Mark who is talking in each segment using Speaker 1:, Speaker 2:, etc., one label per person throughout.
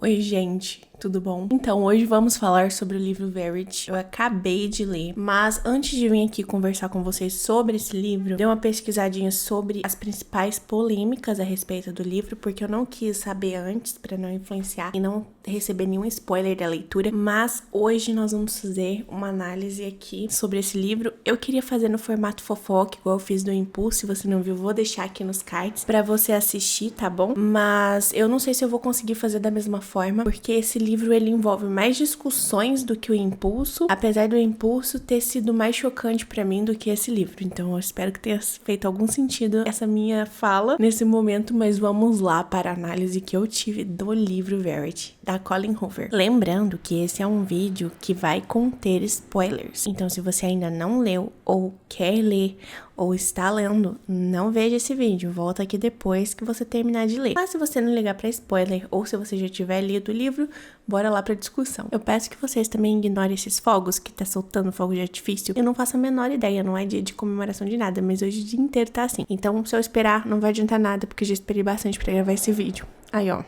Speaker 1: Oi, gente, tudo bom? Então, hoje vamos falar sobre o livro Verity. Eu acabei de ler, mas antes de vir aqui conversar com vocês sobre esse livro, dei uma pesquisadinha sobre as principais polêmicas a respeito do livro, porque eu não quis saber antes para não influenciar e não receber nenhum spoiler da leitura, mas hoje nós vamos fazer uma análise aqui sobre esse livro. Eu queria fazer no formato fofoca, igual eu fiz do Impulso. Se você não viu, vou deixar aqui nos cards para você assistir, tá bom? Mas eu não sei se eu vou conseguir fazer da mesma forma, porque esse livro ele envolve mais discussões do que o Impulso, apesar do Impulso ter sido mais chocante pra mim do que esse livro. Então eu espero que tenha feito algum sentido essa minha fala nesse momento, mas vamos lá para a análise que eu tive do livro Verity, da Colleen Hoover. Lembrando que esse é um vídeo que vai conter spoilers, então se você ainda não leu ou quer ler ou está lendo, não veja esse vídeo, volta aqui depois que você terminar de ler. Mas se você não ligar pra spoiler ou se você já tiver lido o livro, bora lá pra discussão. Eu peço que vocês também ignorem esses fogos, que tá soltando fogo de artifício. Eu não faço a menor ideia, não é dia de comemoração de nada, mas hoje o dia inteiro tá assim. Então, se eu esperar, não vai adiantar nada, porque eu já esperei bastante pra gravar esse vídeo. Aí, ó,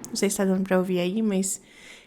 Speaker 1: não sei se tá dando pra ouvir aí, mas...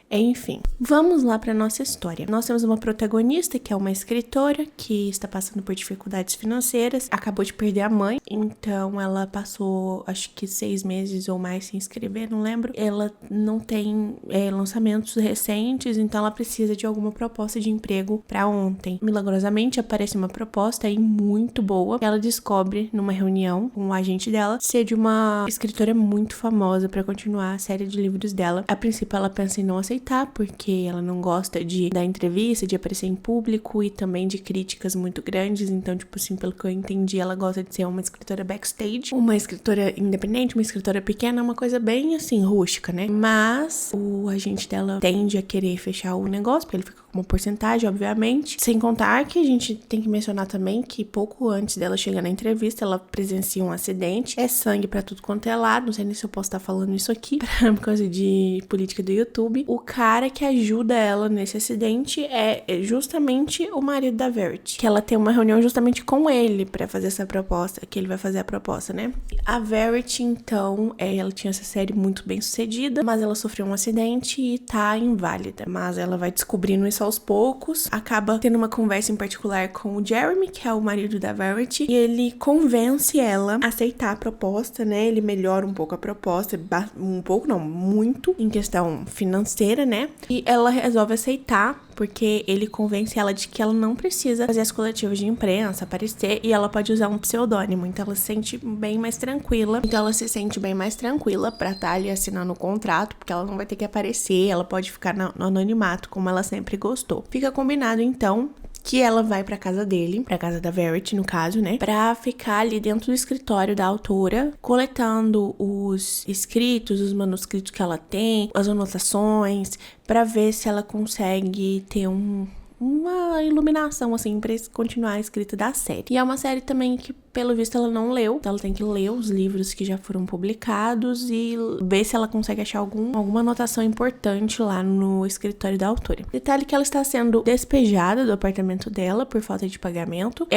Speaker 1: enfim, vamos lá para nossa história. Nós temos uma protagonista que é uma escritora que está passando por dificuldades financeiras, acabou de perder a mãe, então ela passou acho que 6 meses ou mais sem escrever, não lembro. Ela não tem lançamentos recentes, então ela precisa de alguma proposta de emprego para ontem. Milagrosamente aparece uma proposta aí muito boa. Ela descobre numa reunião com o agente dela ser de uma escritora muito famosa para continuar a série de livros dela. A princípio ela pensa em não aceitar, porque ela não gosta de dar entrevista, de aparecer em público e também de críticas muito grandes. Então, tipo assim, pelo que eu entendi, ela gosta de ser uma escritora backstage, uma escritora independente, uma escritora pequena, uma coisa bem assim, rústica, né? Mas o agente dela tende a querer fechar o negócio, porque ele fica com uma porcentagem, obviamente. Sem contar que a gente tem que mencionar também que pouco antes dela chegar na entrevista, ela presencia um acidente. É sangue pra tudo quanto é lado. Não sei nem se eu posso estar falando isso aqui, por causa de política do YouTube. O cara que ajuda ela nesse acidente é justamente o marido da Verity, que ela tem uma reunião justamente com ele pra fazer essa proposta, que ele vai fazer a proposta, né? A Verity, então, ela tinha essa série muito bem sucedida, mas ela sofreu um acidente e tá inválida. Mas ela vai descobrindo isso aos poucos, acaba tendo uma conversa em particular com o Jeremy, que é o marido da Verity, e ele convence ela a aceitar a proposta, né? Ele melhora um pouco a proposta, um pouco não, muito, em questão financeira, né? E ela resolve aceitar, porque ele convence ela de que ela não precisa fazer as coletivas de imprensa, aparecer, e ela pode usar um pseudônimo. Então ela se sente bem mais tranquila. Pra estar ali assinando o contrato, porque ela não vai ter que aparecer, ela pode ficar no anonimato, como ela sempre gostou. Fica combinado, então, que ela vai pra casa dele, pra casa da Verity, no caso, né? Pra ficar ali dentro do escritório da autora, coletando os escritos, os manuscritos que ela tem, as anotações, pra ver se ela consegue ter uma iluminação, assim, pra continuar a escrita da série. E é uma série também que, pelo visto, ela não leu. Então ela tem que ler os livros que já foram publicados e ver se ela consegue achar alguma anotação importante lá no escritório da autora. Detalhe que ela está sendo despejada do apartamento dela por falta de pagamento.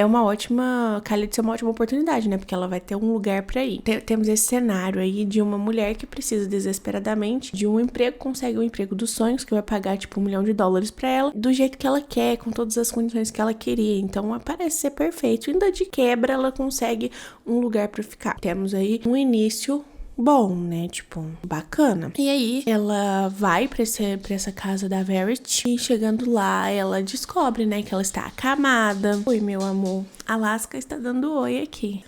Speaker 1: Calha de ser uma ótima oportunidade, né? Porque ela vai ter um lugar pra ir. Temos esse cenário aí de uma mulher que precisa desesperadamente de um emprego, consegue o emprego dos sonhos, que vai pagar, tipo, $1 milhão pra ela, do jeito que ela quer, com todas as condições que ela queria. Então, parece ser perfeito. Ainda de quebra, ela consegue um lugar pra ficar. Temos aí um início bom, né? Tipo, bacana. E aí, ela vai pra essa casa da Verity e chegando lá, ela descobre, né, que ela está acamada. Oi, meu amor. A Alaska está dando oi aqui.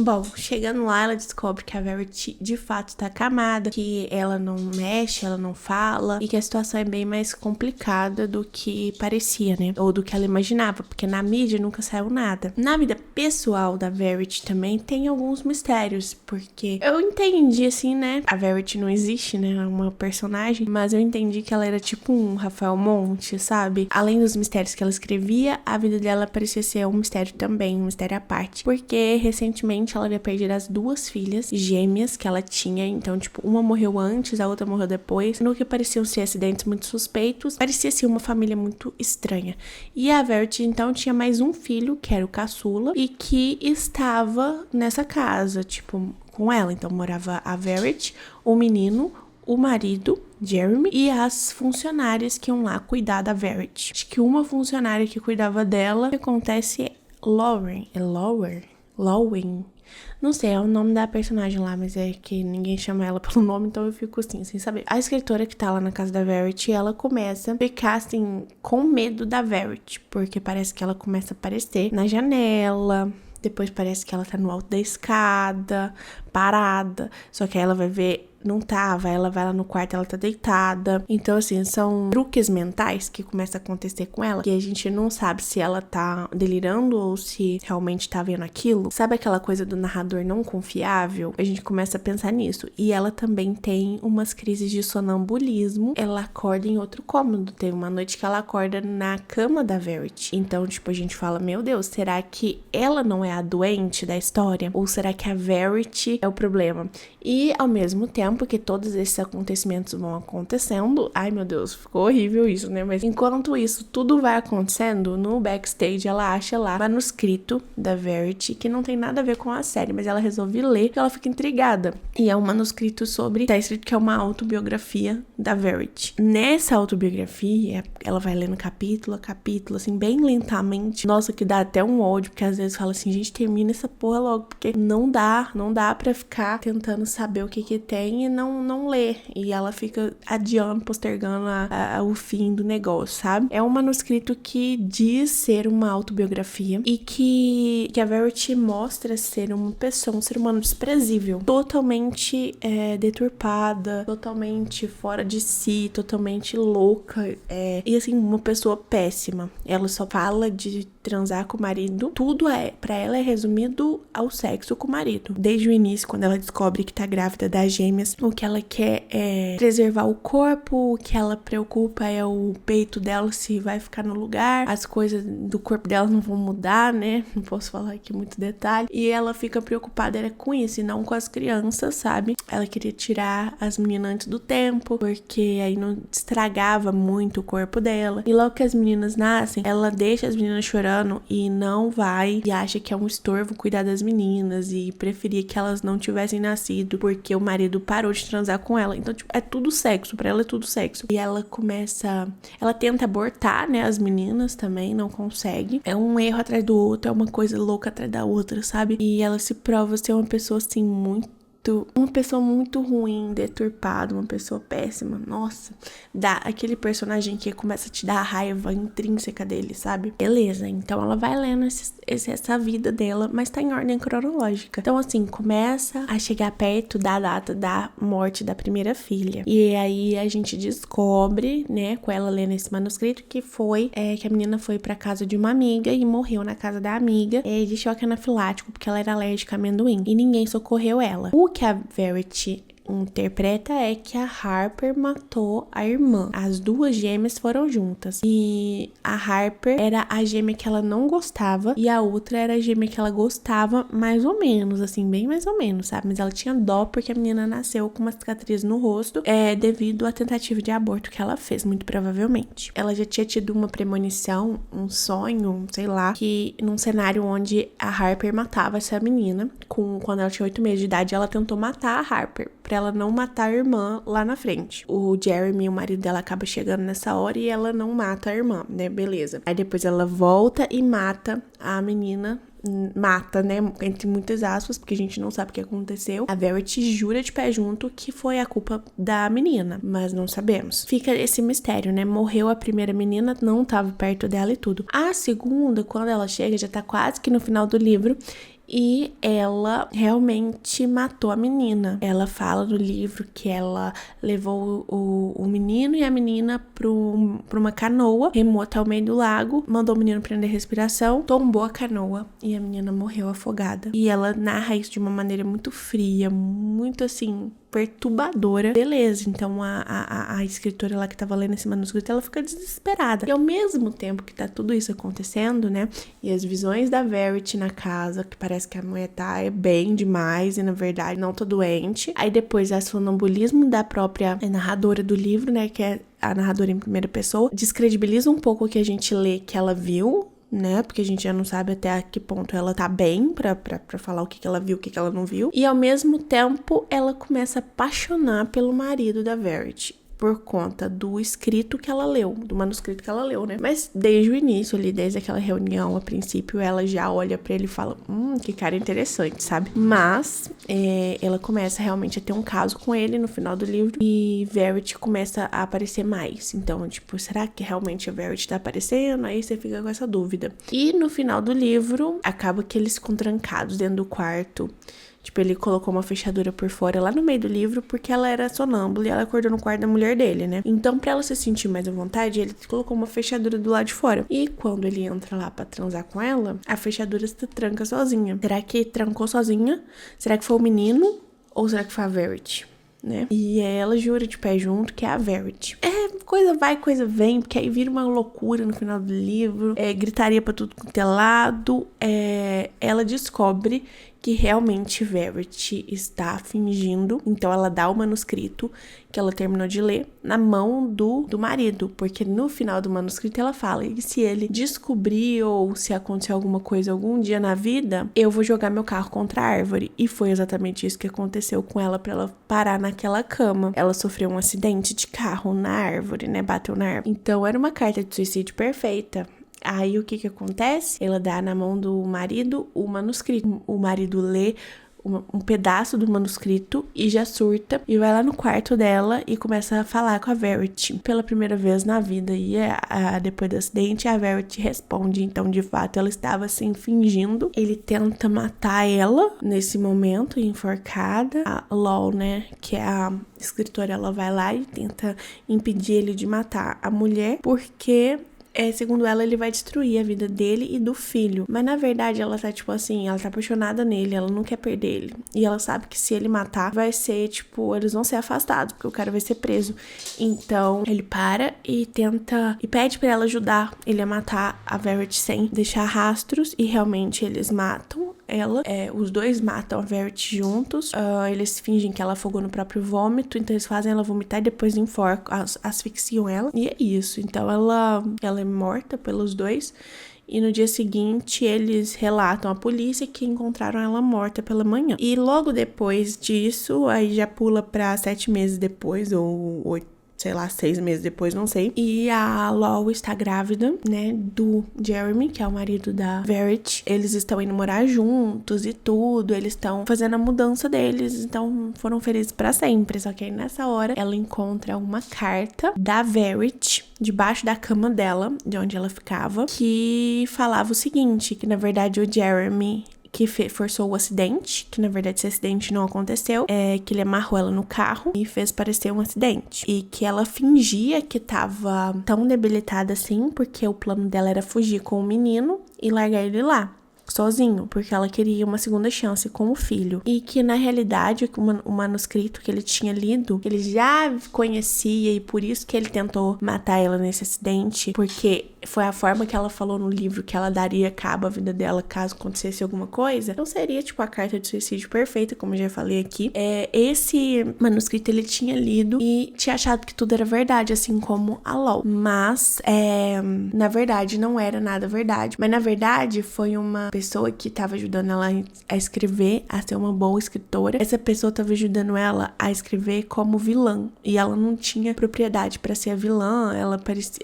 Speaker 1: Bom, chegando lá, ela descobre que a Verity de fato tá acamada, que ela não mexe, ela não fala, e que a situação é bem mais complicada do que parecia, né? Ou do que ela imaginava, porque na mídia nunca saiu nada. Na vida pessoal da Verity também tem alguns mistérios, porque eu entendi, assim, né? A Verity não existe, né? É uma personagem, mas eu entendi que ela era tipo um Rafael Monte, sabe? Além dos mistérios que ela escrevia, a vida dela parecia ser um mistério também, um mistério à parte, porque recentemente ela havia perdido as 2 filhas gêmeas que ela tinha. Então, tipo, uma morreu antes, a outra morreu depois. No que pareciam ser acidentes muito suspeitos, parecia ser uma família muito estranha. E a Verity, então, tinha mais um filho, que era o caçula, e que estava nessa casa, tipo, com ela. Então morava a Verity, o menino, o marido, Jeremy, e as funcionárias que iam lá cuidar da Verity. Acho que uma funcionária que cuidava dela, o que acontece é Lauren. É Lauren? Não sei, é o nome da personagem lá, mas é que ninguém chama ela pelo nome, então eu fico assim, sem saber. A escritora que tá lá na casa da Verity, ela começa a ficar assim, com medo da Verity, porque parece que ela começa a aparecer na janela. Depois parece que ela tá no alto da escada, parada. Só que aí ela vai ver, não tava. Ela vai lá no quarto, ela tá deitada. Então, assim, são truques mentais que começam a acontecer com ela, que a gente não sabe se ela tá delirando ou se realmente tá vendo aquilo. Sabe aquela coisa do narrador não confiável? A gente começa a pensar nisso. E ela também tem umas crises de sonambulismo. Ela acorda em outro cômodo. Tem uma noite que ela acorda na cama da Verity. Então, tipo, a gente fala, meu Deus, será que ela não é a doente da história? Ou será que a Verity é o problema? E, ao mesmo tempo que todos esses acontecimentos vão acontecendo, ai meu Deus, ficou horrível isso, né? Mas enquanto isso tudo vai acontecendo, no backstage ela acha lá um manuscrito da Verity que não tem nada a ver com a série, mas ela resolve ler porque ela fica intrigada. E é um manuscrito tá escrito que é uma autobiografia da Verity. Nessa autobiografia, ela vai lendo capítulo a capítulo, assim, bem lentamente. Nossa, que dá até um ódio, porque às vezes fala assim, gente, termina essa porra logo, porque não dá pra ficar tentando saber o que tem e não lê. E ela fica adiando, postergando o fim do negócio, sabe? É um manuscrito que diz ser uma autobiografia e que a Verity mostra ser uma pessoa, um ser humano desprezível, totalmente deturpada, totalmente fora de si, totalmente louca, e assim, uma pessoa péssima. Ela só fala de transar com o marido, tudo pra ela é resumido ao sexo com o marido. Desde o início, quando ela descobre que tá grávida das gêmeas, o que ela quer é preservar o corpo, o que ela preocupa é o peito dela, se vai ficar no lugar, as coisas do corpo dela não vão mudar, né? Não posso falar aqui muito detalhe. E ela fica preocupada com isso e não com as crianças, sabe? Ela queria tirar as meninas antes do tempo, porque aí não estragava muito o corpo dela. E logo que as meninas nascem, ela deixa as meninas chorando e não vai e acha que é um estorvo cuidar das meninas e preferia que elas não tivessem nascido porque o marido parou de transar com ela. Então, tipo, é tudo sexo, pra ela é tudo sexo. E ela tenta abortar, né, as meninas também, não consegue. É um erro atrás do outro, é uma coisa louca atrás da outra, sabe? E ela se prova ser uma pessoa, assim, uma pessoa muito ruim, deturpada, uma pessoa péssima. Nossa, dá aquele personagem que começa a te dar a raiva intrínseca dele, sabe? Beleza, então ela vai lendo essa vida dela, mas tá em ordem cronológica. Então, assim, começa a chegar perto da data da morte da primeira filha. E aí a gente descobre, né, com ela lendo esse manuscrito, que foi que a menina foi pra casa de uma amiga e morreu na casa da amiga de choque anafilático, porque ela era alérgica a amendoim. E ninguém socorreu ela. O que a Verity interpreta é que a Harper matou a irmã. As duas gêmeas foram juntas. E a Harper era a gêmea que ela não gostava e a outra era a gêmea que ela gostava mais ou menos, assim, bem mais ou menos, sabe? Mas ela tinha dó porque a menina nasceu com uma cicatriz no rosto devido à tentativa de aborto que ela fez, muito provavelmente. Ela já tinha tido uma premonição, um sonho, sei lá, que num cenário onde a Harper matava essa menina, quando ela tinha 8 meses de idade, ela tentou matar a Harper pra ela não matar a irmã lá na frente. O Jeremy, o marido dela, acaba chegando nessa hora e ela não mata a irmã, né? Beleza. Aí depois ela volta e mata a menina. Mata, né? Entre muitas aspas, porque a gente não sabe o que aconteceu. A Verity jura de pé junto que foi a culpa da menina, mas não sabemos. Fica esse mistério, né? Morreu a primeira menina, não tava perto dela e tudo. A segunda, quando ela chega, já tá quase que no final do livro. E ela realmente matou a menina. Ela fala no livro que ela levou o menino e a menina pra uma canoa, remou até o meio do lago, mandou o menino prender respiração, tombou a canoa e a menina morreu afogada. E ela narra isso de uma maneira muito fria, muito assim, perturbadora. Beleza, então a escritora lá que tava lendo esse manuscrito, ela fica desesperada. E ao mesmo tempo que tá tudo isso acontecendo, né, e as visões da Verity na casa, que parece que a mulher tá bem demais e na verdade não tá doente. Aí depois o sonambulismo da própria narradora do livro, né, que é a narradora em primeira pessoa, descredibiliza um pouco o que a gente lê que ela viu né? Porque a gente já não sabe até a que ponto ela tá bem pra falar o que ela viu, o que ela não viu. E ao mesmo tempo, ela começa a apaixonar pelo marido da Verity, por conta do escrito que ela leu, do manuscrito que ela leu, né? Mas desde o início ali, desde aquela reunião, a princípio, ela já olha pra ele e fala, que cara interessante, sabe? Mas ela começa realmente a ter um caso com ele no final do livro e Verity começa a aparecer mais. Então, tipo, será que realmente a Verity tá aparecendo? Aí você fica com essa dúvida. E no final do livro, acaba que eles ficam trancados dentro do quarto. Tipo, ele colocou uma fechadura por fora lá no meio do livro porque ela era sonâmbula e ela acordou no quarto da mulher dele, né? Então, pra ela se sentir mais à vontade, ele colocou uma fechadura do lado de fora. E quando ele entra lá pra transar com ela, a fechadura se tranca sozinha. Será que trancou sozinha? Será que foi o menino? Ou será que foi a Verity? Né? E ela jura de pé junto que é a Verity. Coisa vai, coisa vem, porque aí vira uma loucura no final do livro, gritaria pra tudo quanto é lado. Ela descobre que realmente Verity está fingindo, então ela dá o manuscrito que ela terminou de ler na mão do marido, porque no final do manuscrito ela fala, e se ele descobrir ou se acontecer alguma coisa algum dia na vida, eu vou jogar meu carro contra a árvore. E foi exatamente isso que aconteceu com ela pra ela parar naquela cama. Ela sofreu um acidente de carro na árvore, né, bateu na árvore. Então era uma carta de suicídio perfeita. Aí o que acontece? Ela dá na mão do marido o manuscrito. O marido lê um pedaço do manuscrito e já surta e vai lá no quarto dela e começa a falar com a Verity pela primeira vez na vida. E depois do acidente, a Verity responde. Então, de fato, ela estava assim fingindo. Ele tenta matar ela nesse momento, enforcada. A Lol, né, que é a escritora, ela vai lá e tenta impedir ele de matar a mulher, porque segundo ela, ele vai destruir a vida dele e do filho. Mas na verdade, ela tá tipo assim, ela tá apaixonada nele, ela não quer perder ele. E ela sabe que se ele matar, vai ser tipo, eles vão ser afastados, porque o cara vai ser preso. Então, ele para e tenta, e pede pra ela ajudar ele a matar a Verity sem deixar rastros. E realmente eles matam ela. Os dois matam a Verity juntos. Eles fingem que ela afogou no próprio vômito, então eles fazem ela vomitar e depois enforcam, asfixiam ela. E é isso. Então ela é morta pelos dois. E no dia seguinte, eles relatam à polícia que encontraram ela morta pela manhã. E logo depois disso, aí já pula pra 7 meses depois, ou 8, sei lá, 6 meses depois, não sei. E a Lol está grávida, né, do Jeremy, que é o marido da Verity. Eles estão indo morar juntos e tudo. Eles estão fazendo a mudança deles, então foram felizes pra sempre. Só que aí nessa hora, ela encontra uma carta da Verity debaixo da cama dela, de onde ela ficava, que falava o seguinte, que na verdade o Jeremy que forçou o acidente, que na verdade esse acidente não aconteceu, que ele amarrou ela no carro e fez parecer um acidente. E que ela fingia que tava tão debilitada assim, porque o plano dela era fugir com o menino e largar ele lá, sozinho, porque ela queria uma segunda chance com o filho. E que na realidade o manuscrito que ele tinha lido, ele já conhecia e por isso que ele tentou matar ela nesse acidente, porque foi a forma que ela falou no livro que ela daria cabo à vida dela caso acontecesse alguma coisa. Então seria tipo a carta de suicídio perfeita, como eu já falei aqui. Esse manuscrito ele tinha lido e tinha achado que tudo era verdade, assim como a Lol. Mas na verdade não era nada verdade. Mas na verdade foi uma pessoa que estava ajudando ela a escrever, a ser uma boa escritora. Essa pessoa estava ajudando ela a escrever como vilã. E ela não tinha propriedade para ser a vilã.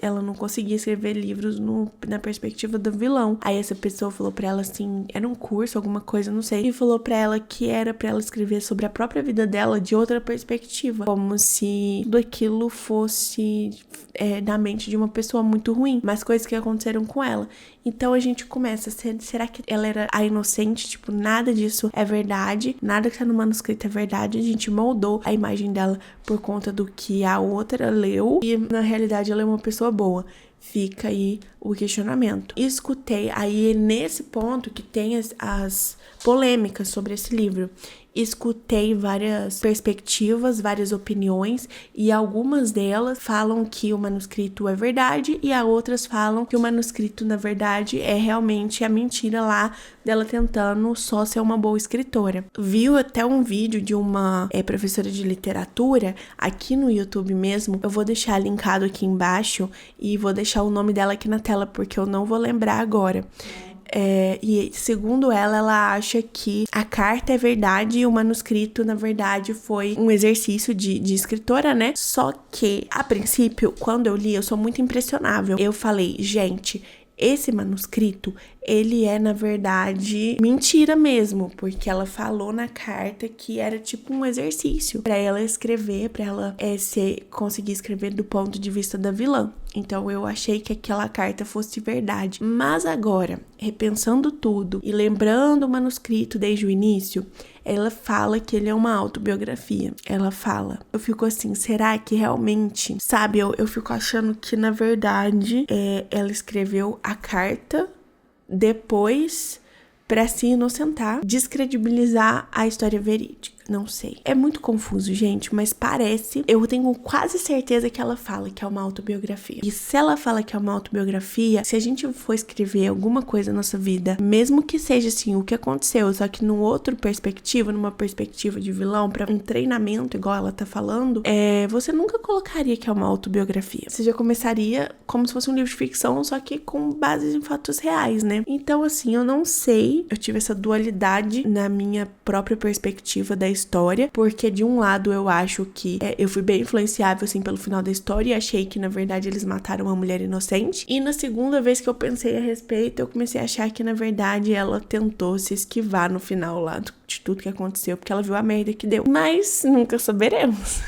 Speaker 1: Ela não conseguia escrever livros na perspectiva do vilão. Aí essa pessoa falou pra ela assim, era um curso, alguma coisa, não sei, e falou pra ela que era pra ela escrever sobre a própria vida dela de outra perspectiva, como se tudo aquilo fosse da mente de uma pessoa muito ruim, mas coisas que aconteceram com ela. Então a gente começa, será que ela era a inocente? Tipo, nada disso é verdade, nada que tá no manuscrito é verdade, a gente moldou a imagem dela por conta do que a outra leu e na realidade ela é uma pessoa boa. Fica aí o questionamento. Escutei aí nesse ponto que tem as polêmicas sobre esse livro. escutei várias perspectivas, várias opiniões, e algumas delas falam que o manuscrito é verdade e as outras falam que o manuscrito, na verdade, é realmente a mentira lá dela tentando só ser uma boa escritora. Viu até um vídeo de uma professora de literatura aqui no YouTube mesmo. Eu vou deixar linkado aqui embaixo e vou deixar o nome dela aqui na tela porque eu não vou lembrar agora. E segundo ela acha que a carta é verdade e o manuscrito, na verdade, foi um exercício de escritora, né? Só que, a princípio, quando eu li, eu sou muito impressionável. Eu falei, gente, esse manuscrito, ele é, na verdade, mentira mesmo, porque ela falou na carta que era tipo um exercício pra ela escrever, pra ela conseguir escrever do ponto de vista da vilã. Então eu achei que aquela carta fosse verdade. Mas agora, repensando tudo e lembrando o manuscrito desde o início, ela fala que ele é uma autobiografia. Ela fala. Eu fico assim, será que realmente... Sabe, eu fico achando que, na verdade, ela escreveu a carta depois pra se inocentar, descredibilizar a história verídica. Não sei. É muito confuso, gente, mas parece... Eu tenho quase certeza que ela fala que é uma autobiografia. E se ela fala que é uma autobiografia, se a gente for escrever alguma coisa na nossa vida, mesmo que seja assim, o que aconteceu, só que numa outra perspectiva, numa perspectiva de vilão, pra um treinamento, igual ela tá falando, você nunca colocaria que é uma autobiografia. Você já começaria como se fosse um livro de ficção, só que com bases em fatos reais, né? Então, assim, eu não sei. Eu tive essa dualidade na minha própria perspectiva da história, porque de um lado eu acho que eu fui bem influenciável assim pelo final da história e achei que na verdade eles mataram uma mulher inocente, e na segunda vez que eu pensei a respeito eu comecei a achar que na verdade ela tentou se esquivar no final lá de tudo que aconteceu, porque ela viu a merda que deu, mas nunca saberemos.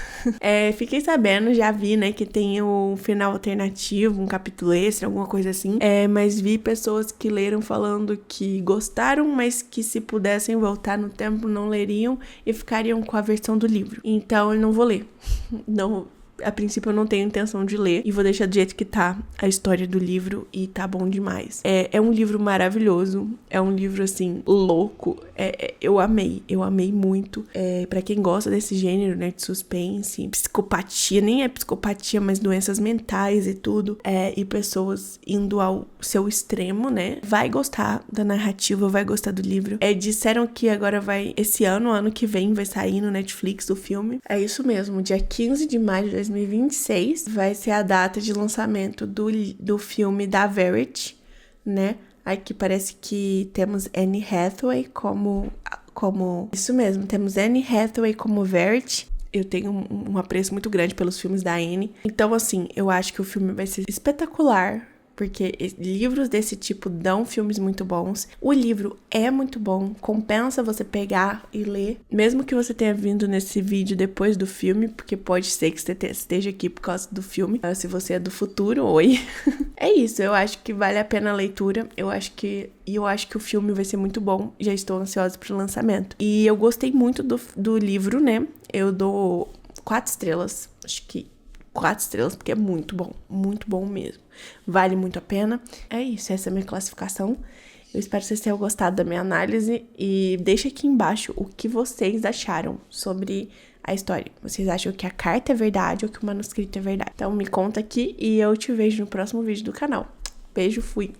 Speaker 1: Fiquei sabendo, já vi, né, que tem um final alternativo, um capítulo extra, alguma coisa assim, mas vi pessoas que leram falando que gostaram, mas que se pudessem voltar no tempo não leriam e ficariam com a versão do livro. Então eu não vou ler. Não, a princípio eu não tenho intenção de ler e vou deixar do jeito que tá a história do livro e tá bom demais. É um livro maravilhoso, é um livro assim, louco, eu amei muito. Pra quem gosta desse gênero, né, de suspense, psicopatia, nem é psicopatia, mas doenças mentais e tudo, e pessoas indo ao seu extremo, né, vai gostar da narrativa, vai gostar do livro. Disseram que agora esse ano que vem, vai sair no Netflix o filme. É isso mesmo, dia 15 de maio de 2026 vai ser a data de lançamento do filme da Verity, né? Aqui parece que temos Anne Hathaway como... Isso mesmo, temos Anne Hathaway como Verity. Eu tenho um apreço muito grande pelos filmes da Anne. Então, assim, eu acho que o filme vai ser espetacular, porque livros desse tipo dão filmes muito bons. O livro é muito bom, compensa você pegar e ler, mesmo que você tenha vindo nesse vídeo depois do filme, porque pode ser que você esteja aqui por causa do filme. Se você é do futuro, oi. É isso, eu acho que vale a pena a leitura. Eu acho que o filme vai ser muito bom. Já estou ansiosa pro lançamento. E eu gostei muito do livro, né? Eu dou 4 estrelas. Acho que 4 estrelas, porque é muito bom mesmo. Vale muito a pena. É isso, essa é a minha classificação. Eu espero que vocês tenham gostado da minha análise e deixa aqui embaixo o que vocês acharam sobre a história. Vocês acham que a carta é verdade ou que o manuscrito é verdade? Então me conta aqui e eu te vejo no próximo vídeo do canal. Beijo, fui!